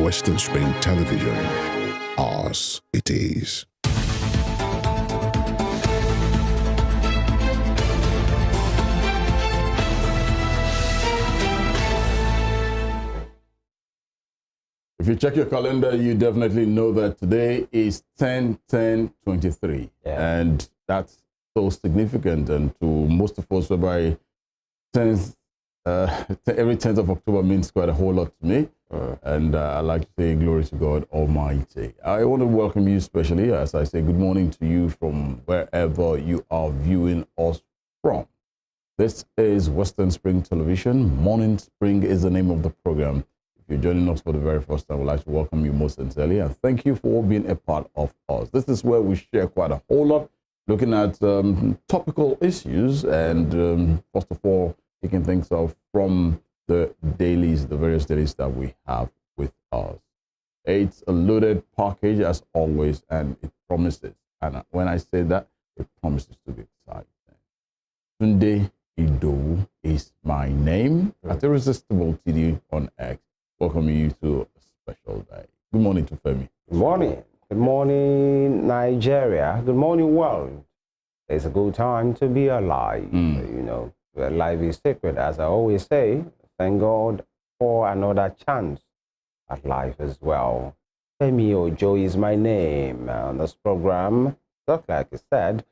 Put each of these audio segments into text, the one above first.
Western Spring Television. Ours it is. If you check your calendar, you definitely know that today is 10/10/23. Yeah. And that's so significant. And to most of us, whereby 10th, every 10th of October means quite a whole lot to me. And I like to say glory to God Almighty. I want to welcome you especially, as I say good morning to you from wherever you are viewing us from. This is Western Spring Television. Morning Spring is the name of the program. If you're joining us for the very first time, I'd like to welcome you most sincerely and thank you for being a part of us. This is where we share quite a whole lot, looking at topical issues and first of all, kicking things off from the dailies, the various dailies that we have with us. It's a loaded package as always, and it promises. And when I say that, it promises to be exciting. Tunde Ido is my name. At Irresistible TD on X. Welcoming you to a special day. Good morning to Femi. Good morning. Good morning, Nigeria. Good morning, world. It's a good time to be alive. You know, life is sacred, as I always say. Thank God for another chance at life as well. Femi Ojo is my name. On this program, just like I said,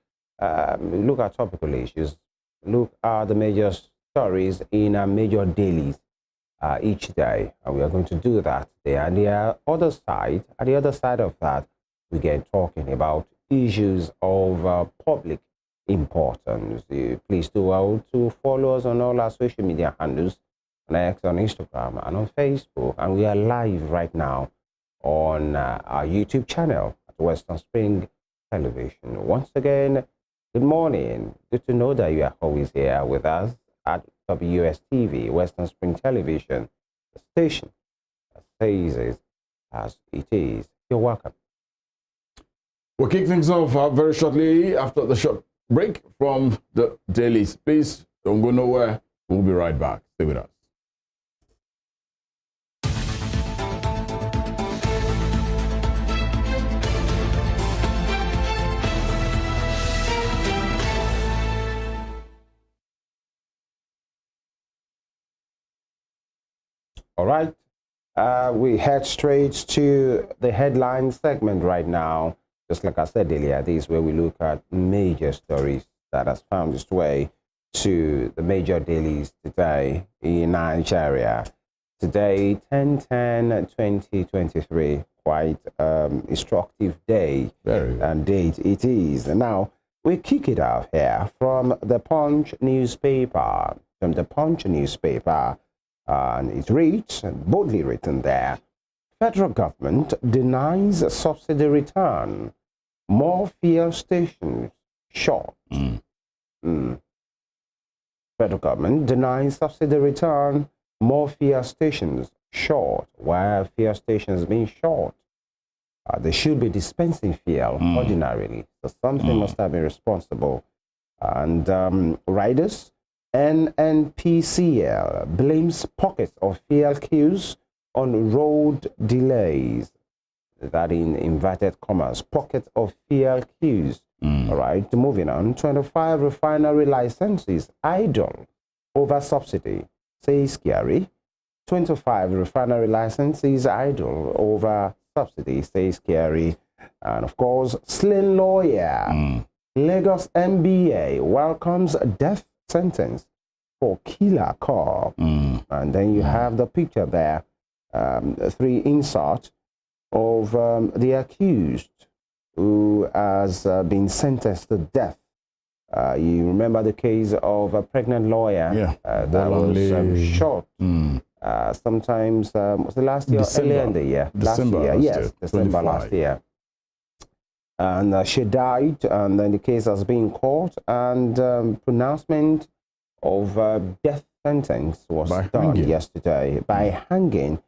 we look at topical issues, look at the major stories in our major dailies each day, and we are going to do that today. And at the other side of that, we get talking about issues of public importance. Please do well to follow us on all our social media handles, on X, on Instagram, and on Facebook. And we are live right now on our YouTube channel at Western Spring Television. Once again, good morning. Good to know that you are always here with us at WSTV, Western Spring Television, the station that says it as it is. You're welcome. We'll kick things off very shortly after the short break from the dailies. Please don't go nowhere. We'll be right back. Stay with us. All right. We head straight to the headline segment right now. Just like I said earlier, this is where we look at major stories that has found its way to the major dailies today in Nigeria. Today, 10/10/2023, quite instructive day and date it is. And now, we kick it off here from the Punch newspaper. And it reads, boldly written there, federal government denies subsidy return. More fuel stations short. Federal government denies subsidy return. More fuel stations short. Why are fuel stations being short? They should be dispensing fuel ordinarily. So something must have been responsible. And riders, NNPCL blames pockets of fuel queues on road delays. That in inverted commas, pockets of fuel queues. All right, moving on. 25 refinery licenses idle over subsidy, says Kyari. 25 refinery licenses idle over subsidy, says Kyari. And of course, slain lawyer. Lagos MBA welcomes death sentence for killer cop. And then you have the picture there, 3 inserts of the accused who has been sentenced to death. You remember the case of a pregnant lawyer that was shot sometimes, was it last year or earlier in the year? December last year. And she died, and then the case has been caught, and pronouncement of death sentence was done yesterday by hanging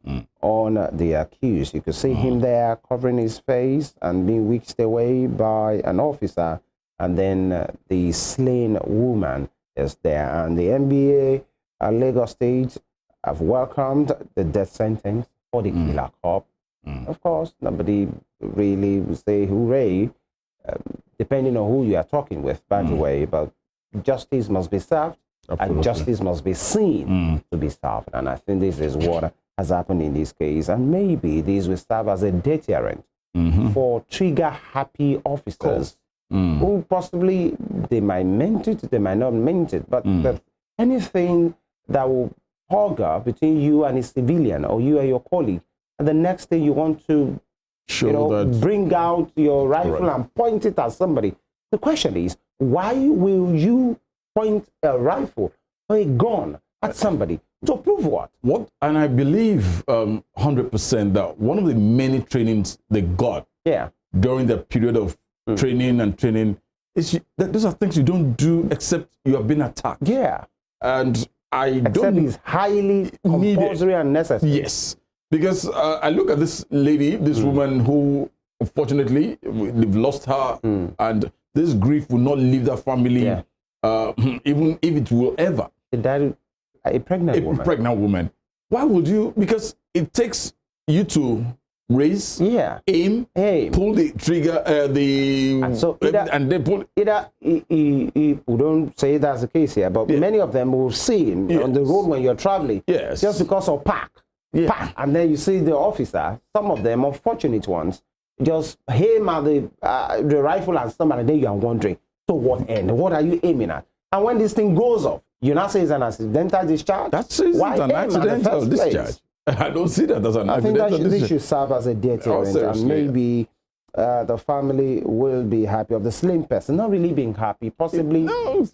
on the accused. You could see him there covering his face and being whisked away by an officer, and then the slain woman is there. And the NBA Lagos State have welcomed the death sentence for the killer cop Of course, nobody really will say hooray, depending on who you are talking with, by the way, but justice must be served. Absolutely. And justice must be seen to be served. And I think this is what has happened in this case. And maybe this will serve as a deterrent for trigger-happy officers who possibly, they might meant it, they might not meant it, but anything that will augur between you and a civilian or you and your colleague, and the next thing you want to bring out your rifle and point it at somebody. The question is, why will you point a rifle or a gun at somebody? To prove what? And I believe 100% that one of the many trainings they got during the period of training is that those are things you don't do except you have been attacked. Yeah. And except it's highly compulsory and necessary. Yes. Because I look at this lady, this woman who, unfortunately, they've lost her, and this grief will not leave the family, even if it will ever. A pregnant woman. A pregnant woman. Why would you? Because it takes you to raise, aim, pull the trigger, and so and they pull. Either we don't say that's the case here, but many of them will see on the road when you're traveling. Yes. Just because of park, and then you see the officer. Some of them, unfortunate ones, just aim at the rifle and somebody, and then you are wondering, to what end? What are you aiming at? And when this thing goes off, you now say it's an accidental discharge. That's an accidental discharge. I don't see that as an accidental discharge. I think this should serve as a deterrent, and maybe the family will be happy of the slain person, not really being happy, possibly. No.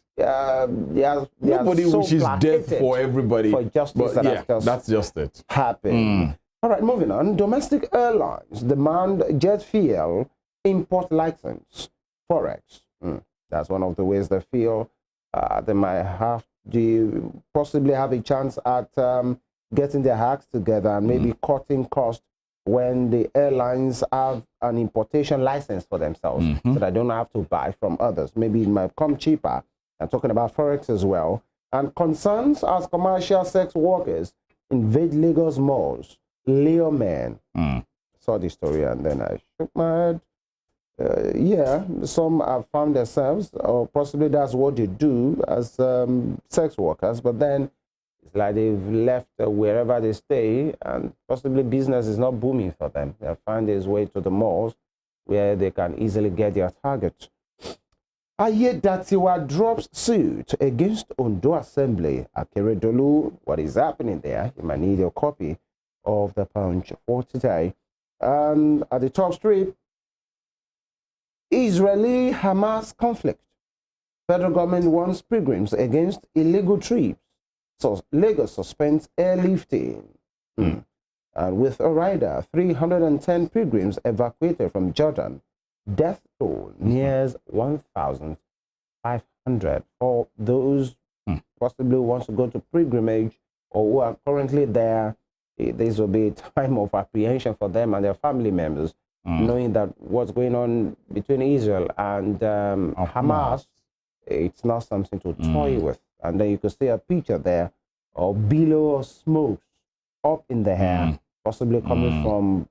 Nobody wishes death for everybody. For justice, that's just it. Happen. All right, moving on. Domestic airlines demand jet fuel import license. Forex. That's one of the ways they feel they might have to possibly have a chance at getting their acts together and maybe cutting costs when the airlines have an importation license for themselves, so they don't have to buy from others. Maybe it might come cheaper. I'm talking about Forex as well. And concerns as commercial sex workers invade Lagos malls. Leo man saw the story and then I shook my head. Some have found themselves, or possibly that's what they do as sex workers, but then it's like they've left wherever they stay, and possibly business is not booming for them. They'll find their way to the malls where they can easily get their target. Ayedatiwa drops suit against Ondo Assembly. Akeredolu, what is happening there? You might need your copy of the Punch for today. And at the top strip, Israeli-Hamas conflict. Federal government wants pilgrims against illegal trips. So Lagos suspends airlifting. And with a rider, 310 pilgrims evacuated from Jordan. Death toll nears 1,500 for those possibly wants to go to pilgrimage or who are currently there. This will be a time of apprehension for them and their family members, knowing that what's going on between Israel and Hamas, it's not something to toy with. And then you can see a picture there of billow of smoke up in the air, possibly coming from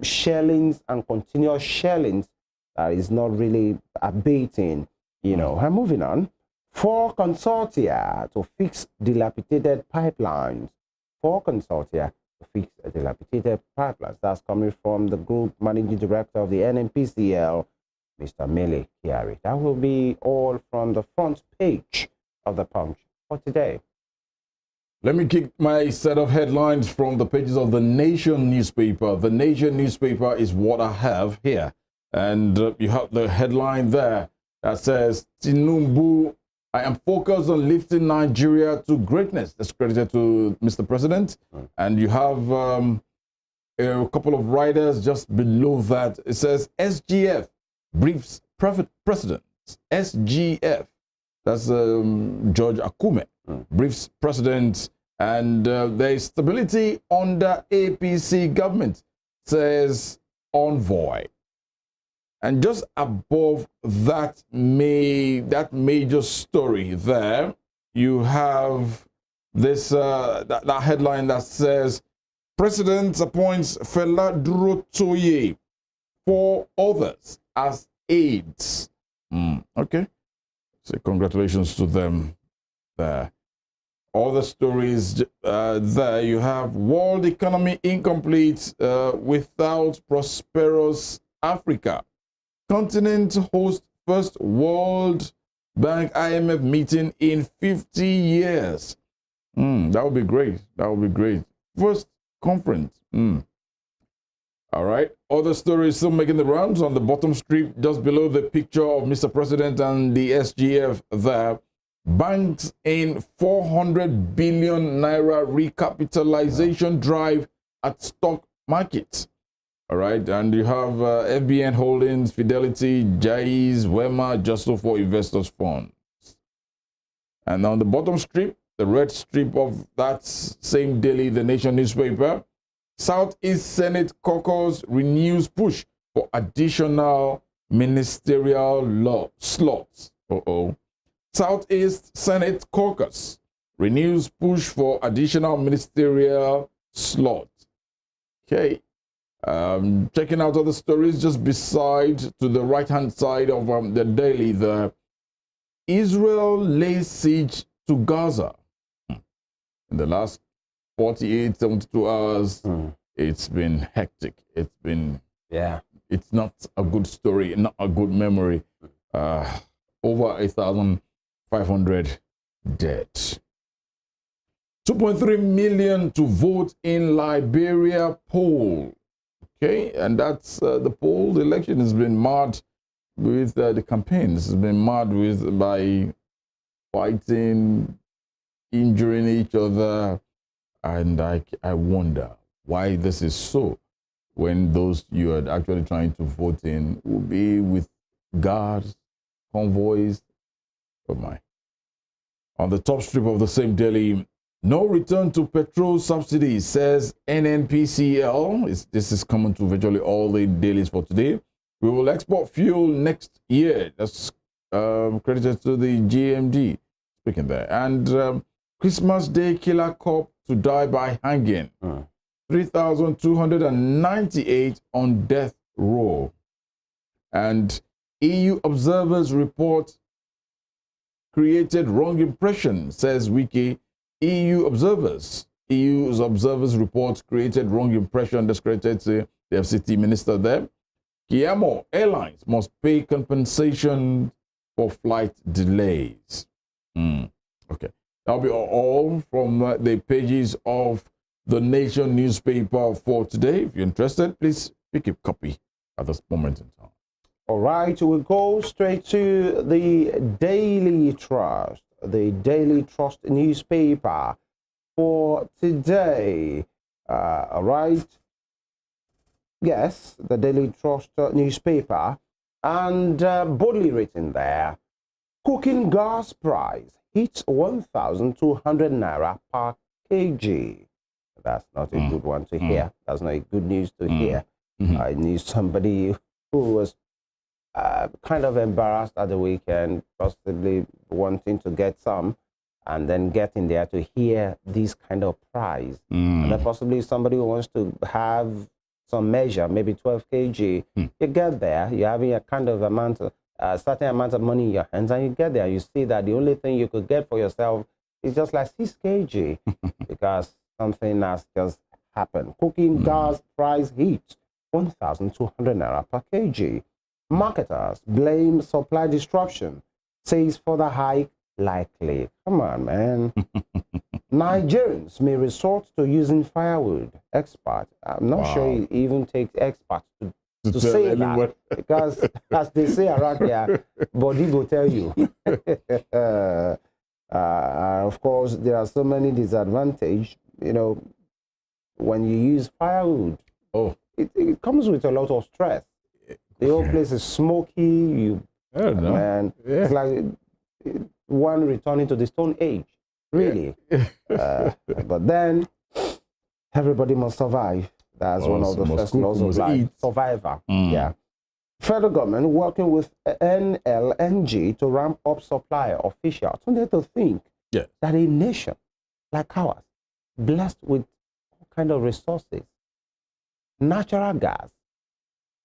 shellings and continuous shellings that is not really abating, you know. And moving on, 4 consortia to fix dilapidated pipelines. 4 consortia to fix dilapidated pipelines. That's coming from the group managing director of the NNPCL, Mr. Mele Kyari. That will be all from the front page of the Punch for today. Let me kick my set of headlines from the pages of the Nation newspaper. The Nation newspaper is what I have here. And you have the headline there that says, Tinubu, I am focused on lifting Nigeria to greatness. That's credited to Mr. President. And you have a couple of writers just below that. It says, SGF briefs president. SGF, that's George Akume, briefs president. And there is stability under APC government, says envoy. And just above that major story there, you have this that headline that says President appoints Fela Durotoye, 4 others as aides. Okay. So congratulations to them there. Other stories there. You have world economy incomplete without prosperous Africa. Continent hosts first World Bank IMF meeting in 50 years. That would be great. That would be great. First conference. All right. Other stories still making the rounds on the bottom strip, just below the picture of Mr. President and the SGF there. Banks in 400 billion naira recapitalization drive at stock markets. All right. And you have FBN Holdings, Fidelity, Jais, Wema, just so for investors funds. And on the bottom strip, the red strip of that same daily, the Nation newspaper, Southeast Senate caucus renews push for additional ministerial slots. Southeast Senate caucus renews push for additional ministerial slots. Okay. Checking out other stories just beside, to the right-hand side of the daily, the Israel lays siege to Gaza. In the last 48, 72 hours, it's been hectic. It's been, it's not a good story, not a good memory. Over 1,500 dead. 2.3 million to vote in Liberia poll. Okay, and that's the poll. The election has been marred with the campaigns. Has been marred with by fighting, injuring each other, and I wonder why this is so, when those you are actually trying to vote in will be with guards, convoys. Oh my. On the top strip of the same daily, no return to petrol subsidies, says NNPCL. This is common to virtually all the dailies for today. We will export fuel next year. That's credited to the GMD. Speaking there. And Christmas Day killer cop to die by hanging. 3,298 on death row. And EU observers report created wrong impression, says Wiki. EU's observers report created wrong impression, discredited the FCT minister there. Kiamo Airlines must pay compensation for flight delays. Okay. That'll be all from the pages of the Nation newspaper for today. If you're interested, please pick a copy at this moment in time. All right, we'll go straight to the Daily Trust. The Daily Trust newspaper for today. All right. Yes, the Daily Trust newspaper. And boldly written there, cooking gas price hits 1,200 naira per kg. That's not a good one to hear. That's not a good news to hear. I knew somebody who was kind of embarrassed at the weekend, possibly wanting to get some, and then getting there to hear this kind of price. And then possibly somebody who wants to have some measure, maybe 12 kg, you get there, you're having a kind of amount of, certain amount of money in your hands, and you get there, you see that the only thing you could get for yourself is just like 6 kg because something has just happened. Cooking gas price hits 1,200 naira per kg. Marketers blame supply disruption, says further hike likely. Come on, man. Nigerians may resort to using firewood. Expert. I'm not sure it even takes experts to say that, because as they say around here, body will tell you. Of course, there are so many disadvantages, you know, when you use firewood. It comes with a lot of stress. The whole place is smoky. Man, it's like one returning to the Stone Age, really. But then everybody must survive. That's one of the first laws of life. Survivor. Yeah. Federal government working with NLNG to ramp up supply. Officials don't have to think that a nation like ours, blessed with all kind of resources. Natural gas.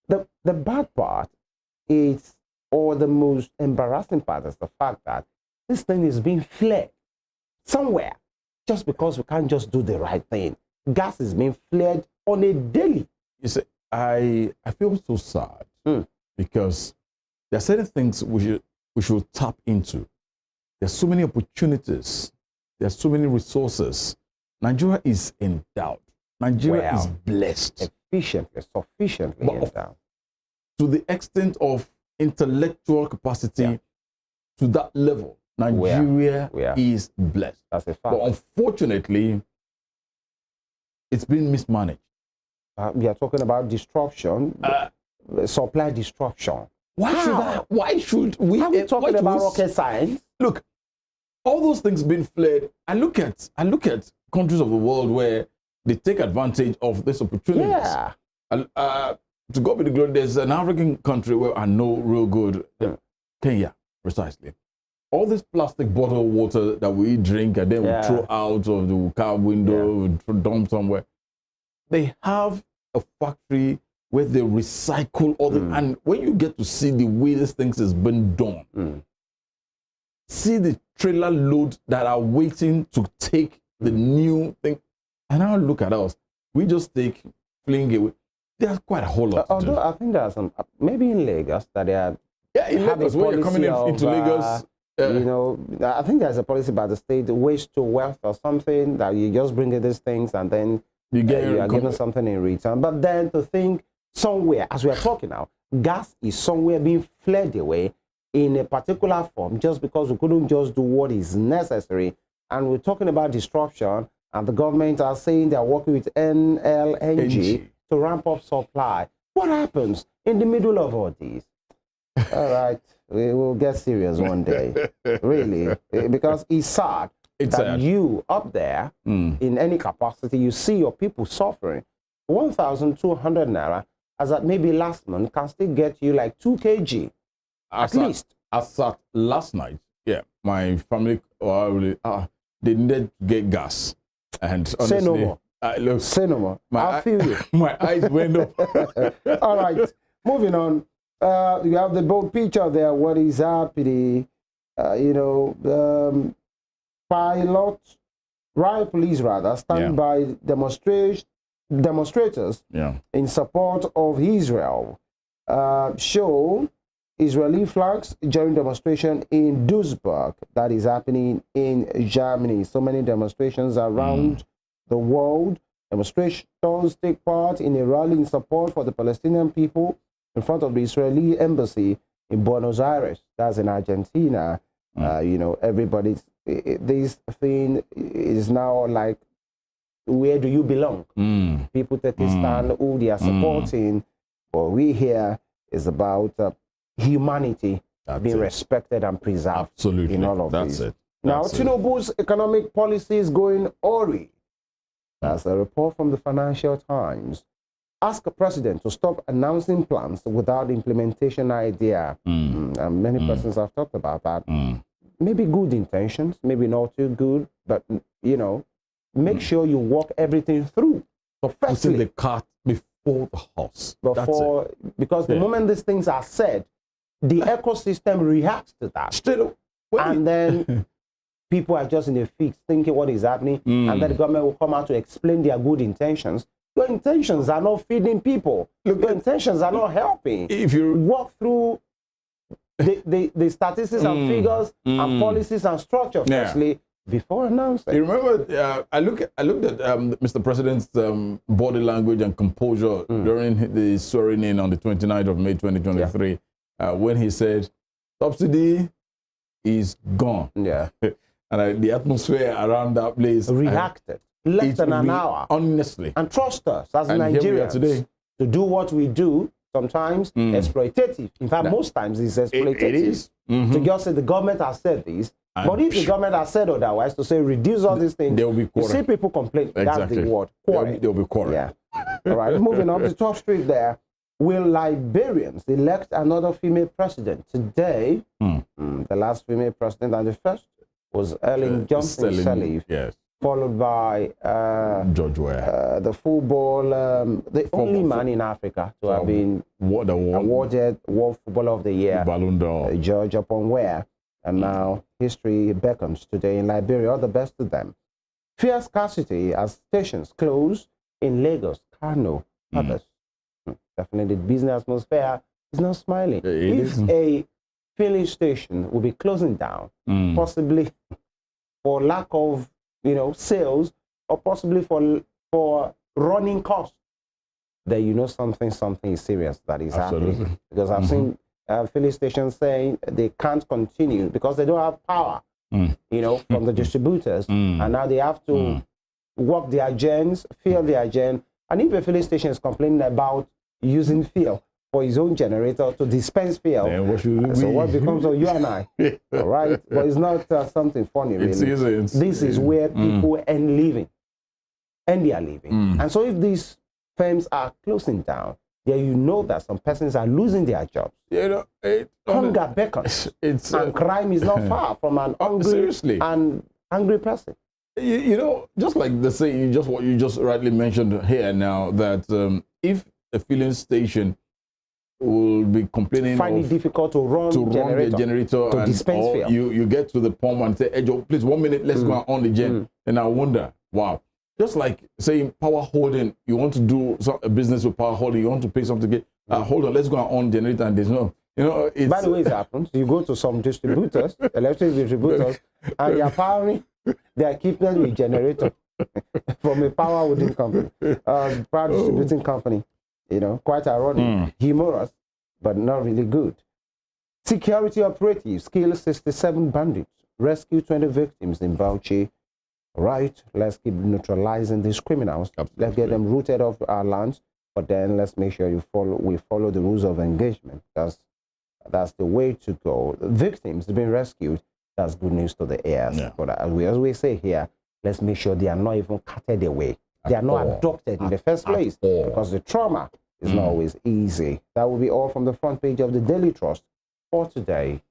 The bad part is, or the most embarrassing part is the fact that this thing is being flared somewhere just because we can't just do the right thing. Gas is being flared on a daily. You see, I feel so sad because there are certain things we should tap into. There's so many opportunities. There's so many resources. Nigeria is endowed. Nigeria is blessed. Efficiently, sufficiently endowed. To the extent of intellectual capacity, to that level, Nigeria is blessed. That's a fact. But unfortunately, it's been mismanaged. We are talking about disruption, supply disruption. Why should we? Are we talking about rocket science? Look, all those things being flared. I look at countries of the world where they take advantage of this opportunity. Yeah. To God be the glory, there's an African country where I know real good, Kenya, precisely. All this plastic bottled water that we drink and then we throw out of the car window, dump somewhere. They have a factory where they recycle all the, and when you get to see the way these things has been done, see the trailer loads that are waiting to take the new thing, and now look at us. We just take, fling it. There's quite a whole lot. Although I think there's some, maybe in Lagos, that they are. Yeah, in Lagos, when you're coming into Lagos. You know, I think there's a policy by the state, waste to wealth or something, that you just bring in these things and then you are given something in return. But then to think somewhere, as we are talking now, gas is somewhere being fled away in a particular form just because we couldn't just do what is necessary. And we're talking about disruption, and the government are saying they're working with NLNG to ramp up supply. What happens in the middle of all these? All right, we will get serious one day, really, because it's sad that you up there in any capacity, you see your people suffering. 1,200 naira, as at maybe last month, can still get you like 2 kg at least. As at last night, my family they needed to get gas, and honestly, say no more. Look, say no more. I feel you. My eyes went up. All right, moving on. You have the bold picture there. What is happening? Riot police stand by demonstrators in support of Israel. Show Israeli flags during demonstration in Duisburg. That is happening in Germany. So many demonstrations around the world. Demonstrators take part in a rally in support for the Palestinian people in front of the Israeli embassy in Buenos Aires. That's in Argentina. Everybody's, this thing is now like, where do you belong? People take a stand who they are supporting. What we hear is about humanity being respected and preserved. Absolutely. In all of That's this. it. Now, Tinubu's economic policy is going awry. That's a report from the Financial Times. Ask the president to stop announcing plans without implementation idea. And many persons have talked about that. Maybe good intentions, maybe not too good, but, make sure you walk everything through. So putting the cart before the horse. Because the moment these things are said, the ecosystem reacts to that. And then people are just in a fix, thinking what is happening, and then the government will come out to explain their good intentions. Your intentions are not feeding people. Your intentions are not helping. If you walk through the statistics and figures and policies and structure, firstly, before announcing. You remember, I looked at Mr. President's body language and composure during the swearing in on the 29th of May 2023, when he said, subsidy is gone. And the atmosphere around that place reacted. Less than an hour. Honestly. And trust us as Nigerians today to do what we do, sometimes exploitative. In fact, most times it's exploitative. It is. To just say the government has said this. But if the government has said otherwise, to say reduce all these things, there will be quarrel. You see people complain. That's the word. Quarrel. There will be quarrel. Yeah. All right, moving on to top street there. Will Liberians elect another female president? Today, the last female president and the first was Ellen Johnson Sirleaf. Yes. followed by George Weah. the football, the only man in Africa to have been awarded World Footballer of the Year, Ballon d'Or. George Weah. And now history beckons today in Liberia. All the best to them. Fierce scarcity as stations close in Lagos, Kano, others. Definitely, the business atmosphere is not smiling. If a filling station will be closing down, possibly for lack of sales, or possibly for running costs, then you know something is serious that is happening. Because I've seen filling stations saying they can't continue because they don't have power, from the distributors, and now they have to work their gens, fill their gen. And if a filling station is complaining about using fuel for his own generator to dispense fuel, so what becomes of you and I? All right, but it's not something funny, really. This is where people end their living. And so if these firms are closing down, then you know that some persons are losing their jobs. Hunger beckons, and crime is not far from an hungry and angry person. Just like the saying, what you just rightly mentioned here now, that if a filling station will be complaining, find it difficult to run the generator to dispense fuel. You get to the pump and say, hey Joe, please 1 minute, let's go on the gen. And I wonder, wow. Just like saying power holding, you want to do a business with power holding, you want to pay something to get, hold on, let's go on generator, and there's no, by the way, it happens. You go to some distributors, electric distributors, and they are powering their equipment with generator from a power holding company, power distributing company. Quite ironic, humorous, but not really good. Security operatives kill 67 bandits, rescue 20 victims in Bauchi. Right, let's keep neutralizing these criminals. Absolutely. Let's get them rooted off our lands, but then let's make sure we follow the rules of engagement. That's the way to go. The victims being rescued, that's good news to the heirs. Yeah. But as we always say here, let's make sure they are not even carted away. They are not adopted in the first place, because the trauma is not always easy. That will be all from the front page of the Daily Trust for today.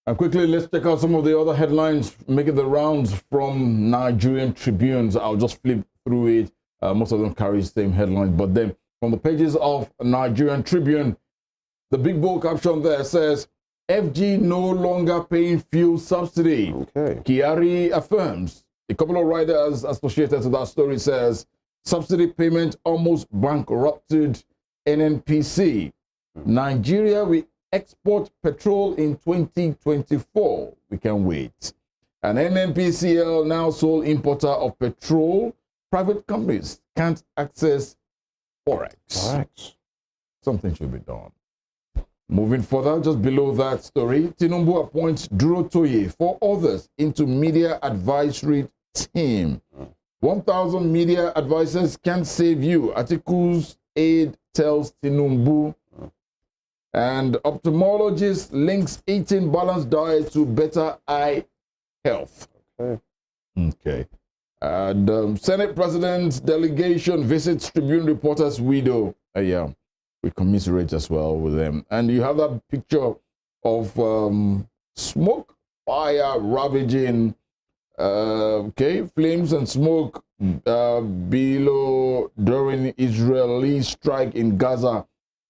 And quickly, let's check out some of the other headlines making the rounds from Nigerian Tribunes. I'll just flip through it. Most of them carry the same headlines. But then from the pages of Nigerian Tribune, the big bold caption there says, FG no longer paying fuel subsidy. Okay. Kyari affirms. A couple of writers associated to that story says, subsidy payment almost bankrupted NNPC. Nigeria will export petrol in 2024. We can wait. And NNPCL, now sole importer of petrol, private companies can't access Forex. Something should be done. Moving further, just below that story, Tinubu appoints Duro Toye for others into media advisory team. 1,000 media advisors can't save you. Atiku's aide tells Tinubu. And ophthalmologist links eating balanced diet to better eye health. Okay. And Senate President's delegation visits Tribune reporters' widow. Yeah, we commiserate as well with them. And you have that picture of smoke, fire ravaging, flames and smoke below during Israeli strike in Gaza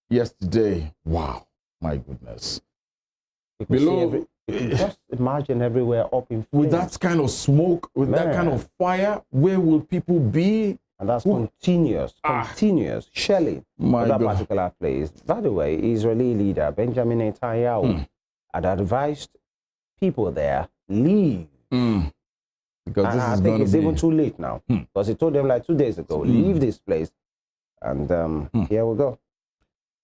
yesterday. Wow, my goodness. Below, just imagine everywhere up in flames. With that kind of smoke, with that kind of fire, where will people be? And that's continuous shelling of that particular place. By the way, Israeli leader Benjamin Netanyahu had advised people there, leave. Because I think it's even too late now. Because he told them like 2 days ago, leave this place. And here we go.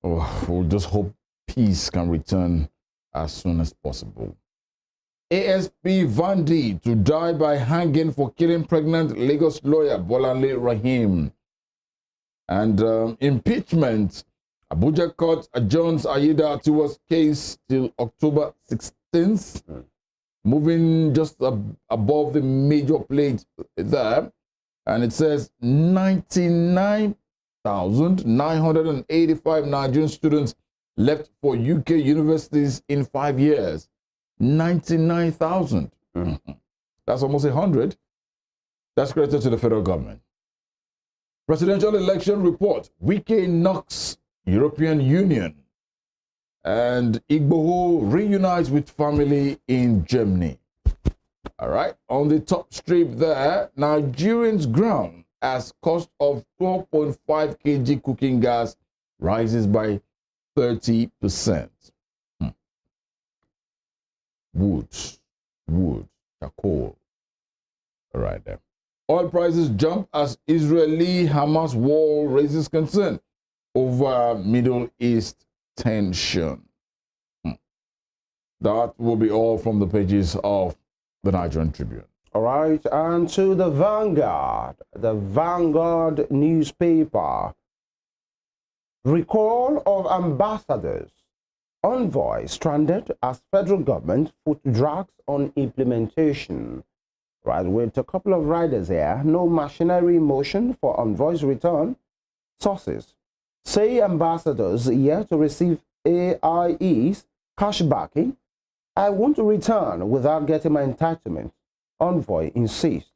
Oh, we'll just hope peace can return as soon as possible. ASP Vandi to die by hanging for killing pregnant Lagos lawyer Bolanle Rahim. And impeachment. Abuja court adjourns Aida Atiwa's case till October 16th. Moving just above the major plate there. And it says 99,985 Nigerian students left for UK universities in 5 years. 99,000. That's almost 100. That's credited to the federal government. Presidential election report. Wike knocks European Union. And Igboho reunites with family in Germany. All right. On the top strip there, Nigerians ground as cost of 12.5 kg cooking gas rises by 30%. Wood, charcoal. All right there. Oil prices jump as Israeli-Hamas war raises concern over Middle East tension. That will be all from the pages of the Nigerian Tribune. All right, and to the Vanguard newspaper. Recall of ambassadors. Envoy stranded as federal government foot drags on implementation. Right, with a couple of riders here. No machinery motion for envoy's return. Sources say ambassadors yet to receive AIE's cash backing. I want to return without getting my entitlement. Envoy insists.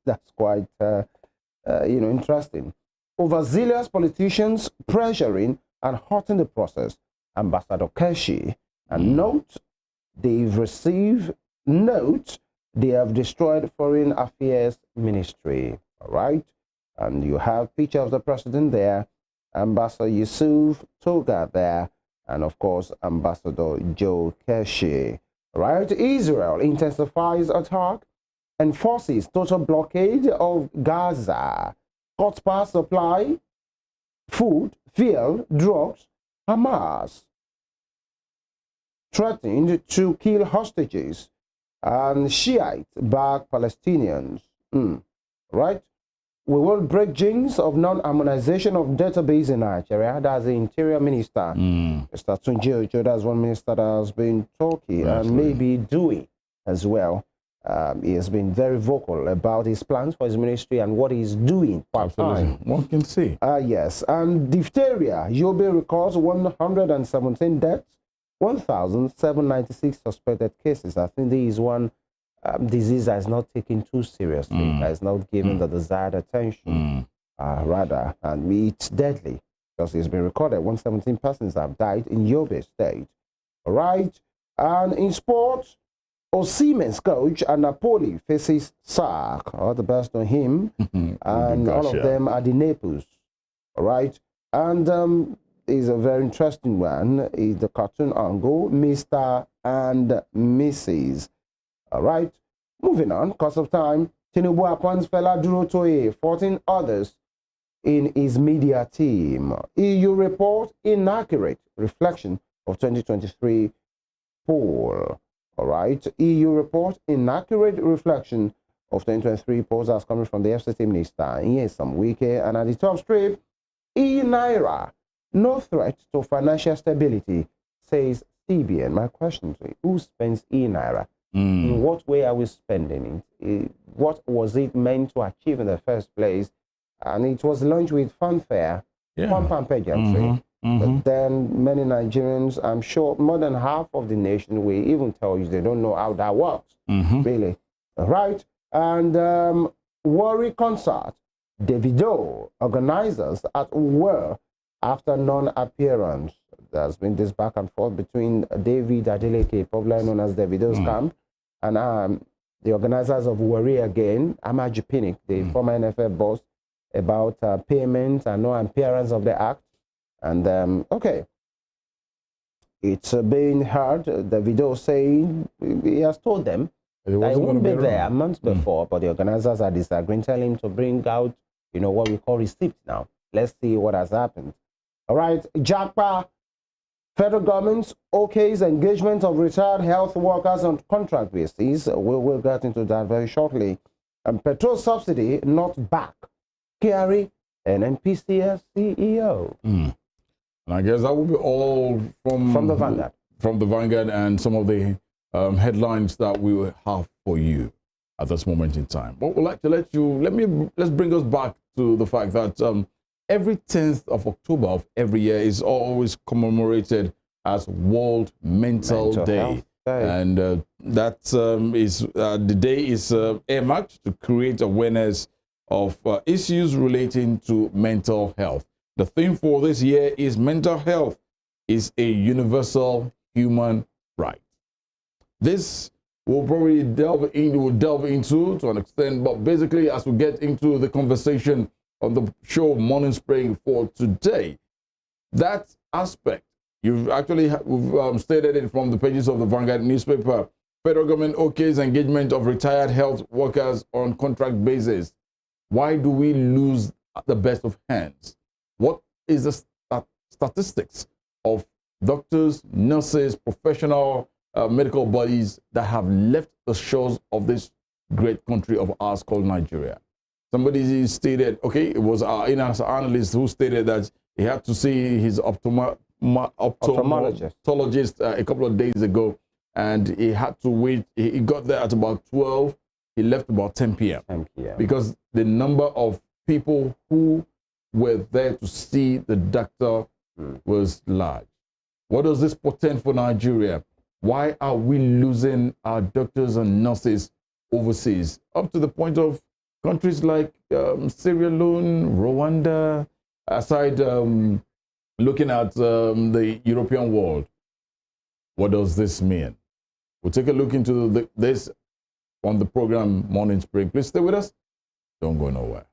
That's quite interesting. Overzealous politicians pressuring and hurting the process. Ambassador Keshi, and note they have destroyed Foreign Affairs Ministry. All right, and you have picture of the president there, Ambassador Yusuf Toga there, and of course Ambassador Joe Keshi. Right, Israel intensifies attack, enforces total blockade of Gaza, cuts past supply, food, fuel, drugs. Hamas threatened to kill hostages, and Shiite back Palestinians. Right? We will break jinx of non-harmonization of database in Nigeria. That's the Interior Minister, Mr. Tunji Ojo. That's one minister that has been talking and maybe doing as well. He has been very vocal about his plans for his ministry and what he's doing part-time. One can see. Yes. And diphtheria. Yobe records 117 deaths, 1,796 suspected cases. I think this is one disease that is not taken too seriously, that is not given the desired attention, rather. And it's deadly because it's been recorded 117 persons have died in Yobe State. All right. And in sports, Osimhen's coach and Napoli faces sack. All the best on him. And all of them are the Naples. All right. And is a very interesting one. Is the cartoon angle, Mr. and Mrs. All right. Moving on, because of time, Tinubu appoints Fela Durotoye, 14 others in his media team. EU report, inaccurate reflection of 2023 poll. All right, EU report, inaccurate reflection of 2023 polls as coming from the FCT minister. Yes, some weekend. And at the top strip, Naira, no threat to financial stability, says CBN. My question to you, who spends Naira? In what way are we spending it? What was it meant to achieve in the first place? And it was launched with fanfare, pomp and pageantry. But then many Nigerians, I'm sure more than half of the nation will even tell you they don't know how that works, really. Right? And Warri concert, Davido, organizers at war after non-appearance. There's been this back and forth between David Adeleke, popularly known as Davido's camp, and the organizers of Warri again, Amaju Pinnick, the former NFL boss, about payment and no appearance of the act. And okay, it's being heard. The video saying he has told them that he won't be there months before, but the organizers are disagreeing, telling him to bring out, what we call receipts now. Let's see what has happened. All right, JAPA, federal government's OK's engagement of retired health workers on contract basis. We'll get into that very shortly. And petrol subsidy not back. Kyari, NNPCL CEO. And I guess that will be all from the Vanguard. From the Vanguard and some of the headlines that we will have for you at this moment in time. But we'd like to let's bring us back to the fact that every 10th of October of every year is always commemorated as World Mental Day. Okay. And that is the day is earmarked to create awareness of issues relating to mental health. The theme for this year is mental health is a universal human right. This we'll probably delve into to an extent, but basically as we get into the conversation on the show Morning Spring for today, that aspect, you've actually stated it from the pages of the Vanguard newspaper. Federal government okays engagement of retired health workers on contract basis. Why do we lose the best of hands? What is the statistics of doctors, nurses, professional medical bodies that have left the shores of this great country of ours called Nigeria? Somebody stated, okay, it was our in-house analyst who stated that he had to see his ophthalmologist a couple of days ago, and he had to wait. He got there at about 12. He left about 10 p.m. 10 p.m. because the number of people who were there to see the doctor was large. What does this portend for Nigeria? Why are we losing our doctors and nurses overseas, up to the point of countries like Sierra Leone, Rwanda, aside looking at the European world? What does this mean? We'll take a look into this on the program Morning Spring. Please stay with us. Don't go nowhere.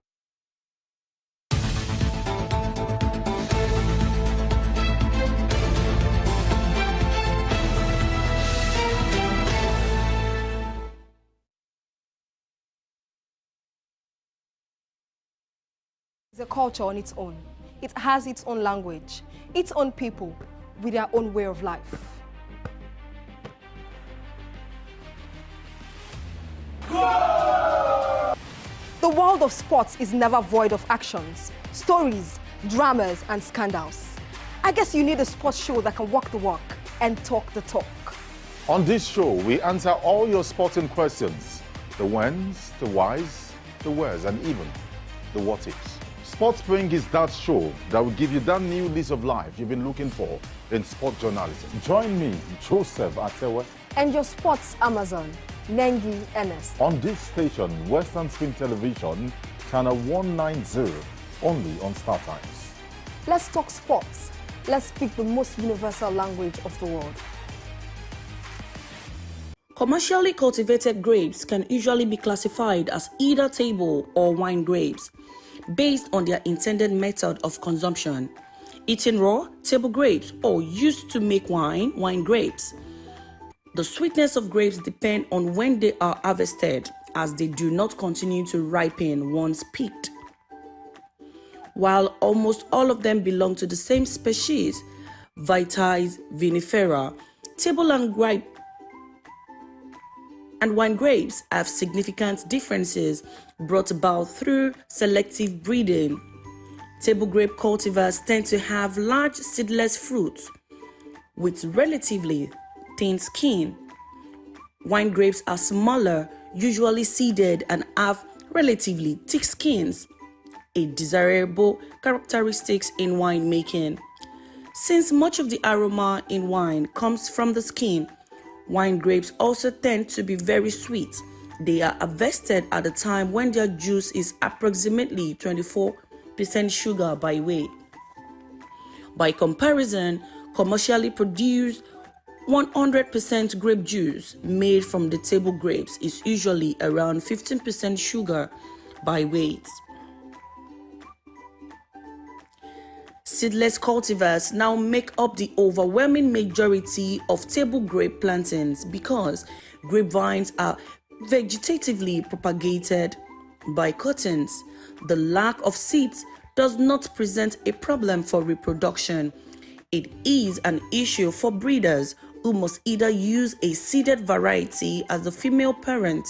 It's a culture on its own. It has its own language, its own people with their own way of life. The world of sports is never void of actions, stories, dramas, and scandals. I guess you need a sports show that can walk the walk and talk the talk. On this show, we answer all your sporting questions. The whens, the whys, the wheres, and even the what ifs. Sports Spring is that show that will give you that new lease of life you've been looking for in sport journalism. Join me, Joseph Atewe, And your sports Amazon, Nengi Ernest. on this station, Western Spin Television, channel 190, only on Star Times. Let's talk sports. Let's speak the most universal language of the world. Commercially cultivated grapes can usually be classified as either table or wine grapes, based on their intended method of consumption: eaten raw, table grapes, or used to make wine, wine grapes. The sweetness of grapes depend on when they are harvested, as they do not continue to ripen once picked. While almost all of them belong to the same species, Vitis vinifera, table and wine grapes have significant differences brought about through selective breeding. Table grape cultivars tend to have large seedless fruits with relatively thin skin. Wine grapes are smaller, usually seeded, and have relatively thick skins, a desirable characteristic in winemaking. Since much of the aroma in wine comes from the skin, wine grapes also tend to be very sweet. They are harvested at a time when their juice is approximately 24% sugar by weight. By comparison, commercially produced 100% grape juice made from the table grapes is usually around 15% sugar by weight. Seedless cultivars now make up the overwhelming majority of table grape plantings because grapevines are vegetatively propagated by cuttings. The lack of seeds does not present a problem for reproduction. It is an issue for breeders who must either use a seeded variety as the female parent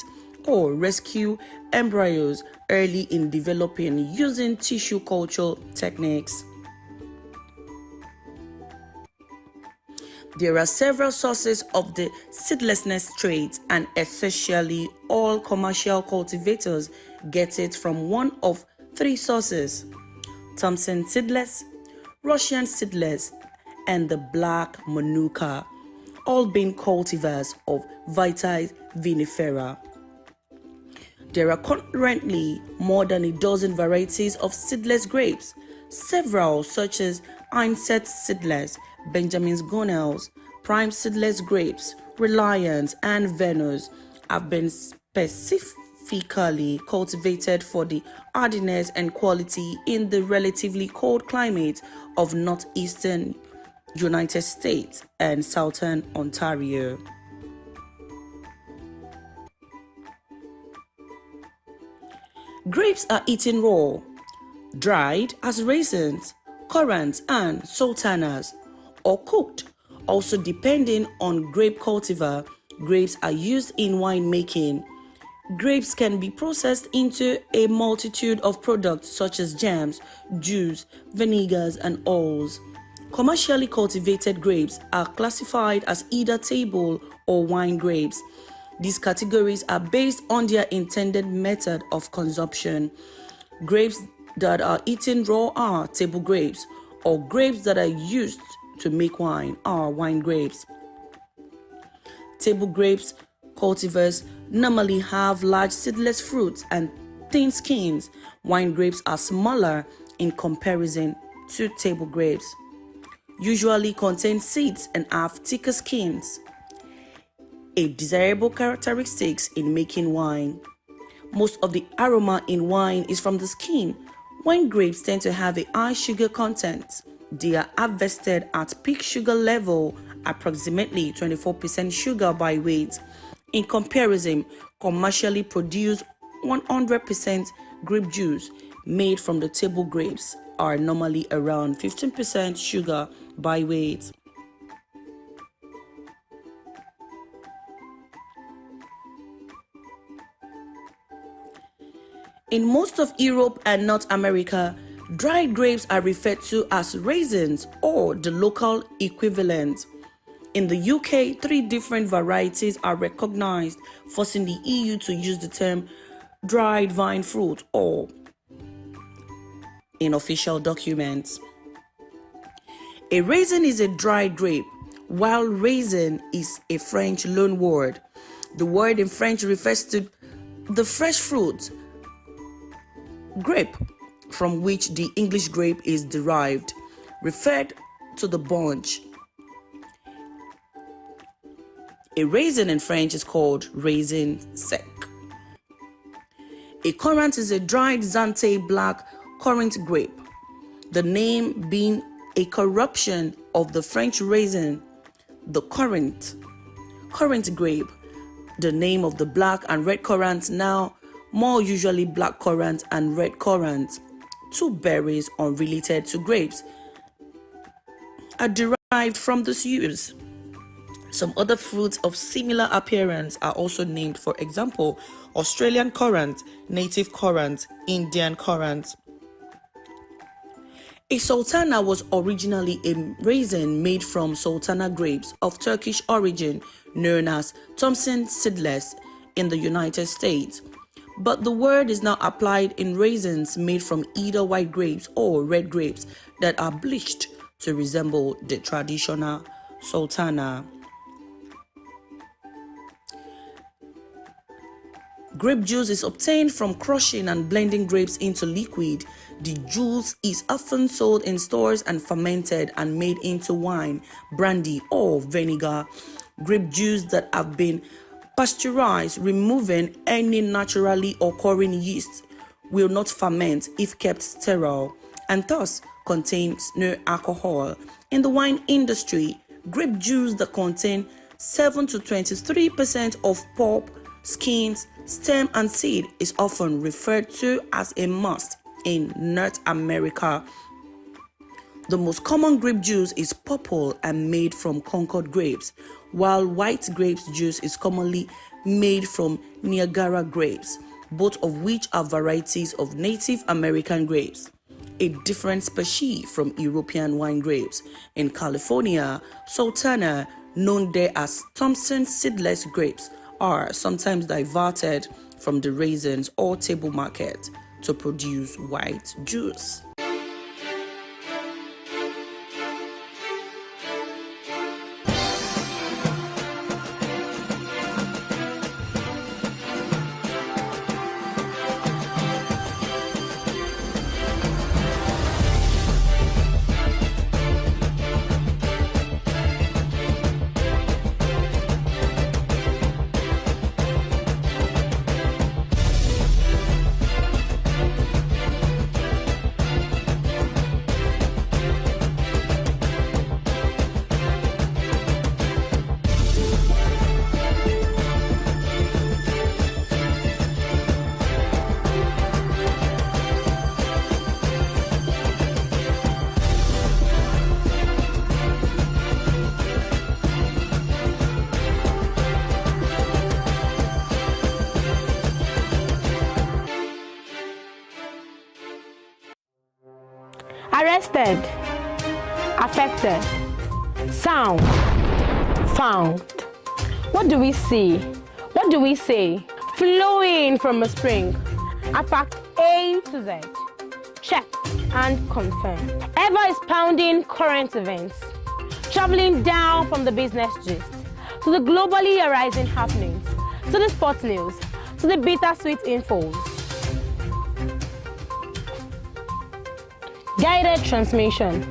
or rescue embryos early in developing using tissue culture techniques. There are several sources of the seedlessness trait, and essentially all commercial cultivators get it from one of three sources: Thompson seedless, Russian seedless, and the black Manuka. all being cultivars of Vitis vinifera. There are currently more than a dozen varieties of seedless grapes. Several, such as Einset seedless, Benjamin's Gonels, Prime seedless grapes, Reliance, and Venus, have been specifically cultivated for the hardiness and quality in the relatively cold climate of northeastern United States and southern Ontario. Grapes are eaten raw, dried as raisins, currants, and sultanas, or cooked. Also, depending on grape cultivar, grapes are used in winemaking. Grapes can be processed into a multitude of products such as jams, juice, vinegars, and oils. Commercially cultivated grapes are classified as either table or wine grapes. These categories are based on their intended method of consumption. Grapes that are eaten raw are table grapes, or grapes that are used to make wine are wine grapes. Table grapes cultivars normally have large seedless fruits and thin skins. Wine grapes are smaller in comparison to table grapes, usually contain seeds and have thicker skins, a desirable characteristic in making wine. Most of the aroma in wine is from the skin. Wine grapes tend to have a high sugar content. They are harvested at peak sugar level, approximately 24% sugar by weight. In comparison, commercially produced 100% grape juice made from the table grapes are normally around 15% sugar by weight. In most of Europe and North America, dried grapes are referred to as raisins or the local equivalent. In the UK, 3 different varieties are recognized, forcing the EU to use the term dried vine fruit or in official documents. A raisin is a dried grape, while raisin is a French loanword. The word in French refers to the fresh fruit, grape, from which the English grape is derived, referred to the bunch. A raisin in French is called raisin sec. A currant is a dried Zante black currant grape, the name being a corruption of the French raisin, the currant grape, the name of the black and red currant, now more usually black currant and red currant, 2 berries unrelated to grapes, are derived from this use. Some other fruits of similar appearance are also named, for example, Australian currant, native currant, Indian currant. A sultana was originally a raisin made from sultana grapes of Turkish origin, known as Thompson seedless in the United States. But the word is now applied in raisins made from either white grapes or red grapes that are bleached to resemble the traditional sultana. Grape juice is obtained from crushing and blending grapes into liquid. The juice is often sold in stores and fermented and made into wine, brandy, or vinegar. Grape juice that have been pasteurized, removing any naturally occurring yeast, will not ferment if kept sterile, and thus contains no alcohol. In the wine industry, grape juice that contain 7 to 23% of pulp, skins, stem, and seed is often referred to as a must in North America. The most common grape juice is purple and made from Concord grapes, while white grapes juice is commonly made from Niagara grapes, both of which are varieties of Native American grapes, a different species from European wine grapes. In California, Sultana, known there as Thompson seedless grapes, are sometimes diverted from the raisins or table market to produce white juice. tasted, affected, sound, found. What do we see? What do we say? Flowing from a spring. A fact A to Z. Check and confirm. Ever is pounding current events. Traveling down from the business gist to the globally arising happenings, to the sports news, to the bittersweet infos. Guided transmission,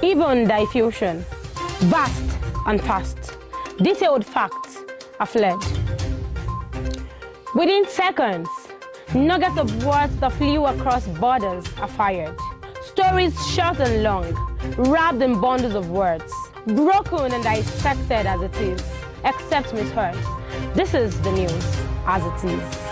even diffusion, vast and fast, detailed facts are fled. Within seconds, nuggets of words that flew across borders are fired. Stories short and long, wrapped in bundles of words, broken and dissected as it is, except misheard. This is the news as it is.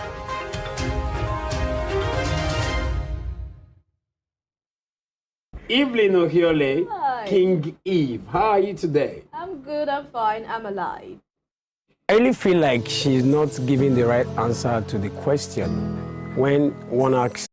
Evelyn Ohiole, Hi. King Eve. How are you today? I'm good, I'm fine, I'm alive. I really feel like she's not giving the right answer to the question when one asks